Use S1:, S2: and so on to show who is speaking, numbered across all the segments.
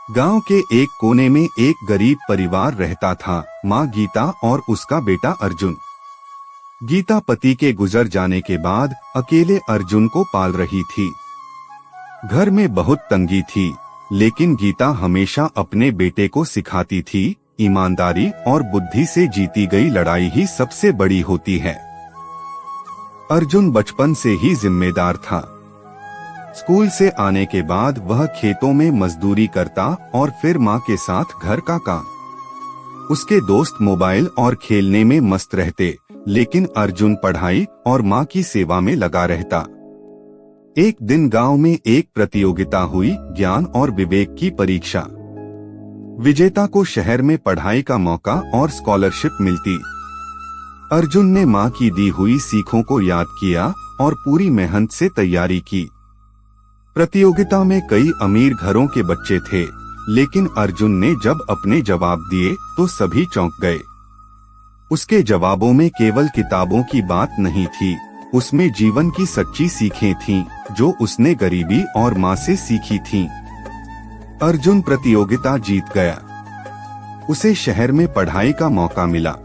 S1: गांव के एक कोने में एक गरीब परिवार रहता था। माँ गीता और उसका बेटा अर्जुन। गीता पति के गुजर जाने के बाद अकेले अर्जुन को पाल रही थी। घर में बहुत तंगी थी, लेकिन गीता हमेशा अपने बेटे को सिखाती थी, ईमानदारी और बुद्धि से जीती गई लड़ाई ही सबसे बड़ी होती है। अर्जुन बचपन से ही जिम्मेदार था। स्कूल से आने के बाद वह खेतों में मजदूरी करता और फिर माँ के साथ घर का काम। उसके दोस्त मोबाइल और खेलने में मस्त रहते, लेकिन अर्जुन पढ़ाई और माँ की सेवा में लगा रहता। एक दिन गांव में एक प्रतियोगिता हुई, ज्ञान और विवेक की परीक्षा। विजेता को शहर में पढ़ाई का मौका और स्कॉलरशिप मिलती। अर्जुन ने माँ की दी हुई सीखों को याद किया और पूरी मेहनत से तैयारी की। प्रतियोगिता में कई अमीर घरों के बच्चे थे, लेकिन अर्जुन ने जब अपने जवाब दिए तो सभी चौंक गए। उसके जवाबों में केवल किताबों की बात नहीं थी, उसमें जीवन की सच्ची सीखें थीं, जो उसने गरीबी और माँ से सीखी थीं। अर्जुन प्रतियोगिता जीत गया। उसे शहर में पढ़ाई का मौका मिला।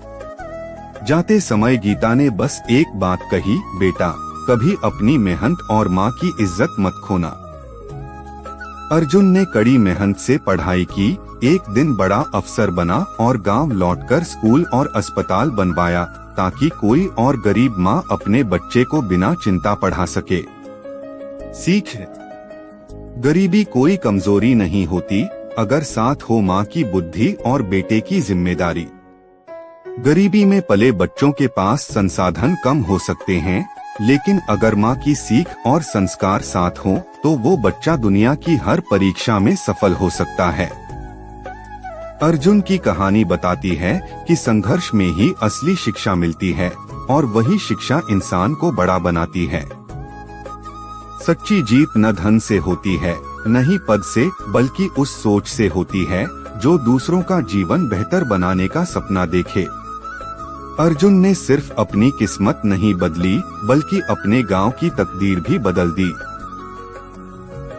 S1: जाते समय गीता ने बस एक बात कही, बेटा, कभी अपनी मेहनत और माँ की इज्जत मत खोना। अर्जुन ने कड़ी मेहनत से पढ़ाई की, एक दिन बड़ा अफसर बना और गांव लौटकर स्कूल और अस्पताल बनवाया, ताकि कोई और गरीब माँ अपने बच्चे को बिना चिंता पढ़ा सके। सीख: गरीबी कोई कमजोरी नहीं होती, अगर साथ हो माँ की बुद्धि और बेटे की जिम्मेदारी। गरीबी में पले बच्चों के पास संसाधन कम हो सकते हैं, लेकिन अगर माँ की सीख और संस्कार साथ हो, तो वो बच्चा दुनिया की हर परीक्षा में सफल हो सकता है। अर्जुन की कहानी बताती है कि संघर्ष में ही असली शिक्षा मिलती है, और वही शिक्षा इंसान को बड़ा बनाती है। सच्ची जीत न धन से होती है, न ही पद से, बल्कि उस सोच से होती है जो दूसरों का जीवन बेहतर बनाने का सपना देखे। अर्जुन ने सिर्फ अपनी किस्मत नहीं बदली, बल्कि अपने गांव की तकदीर भी बदल दी।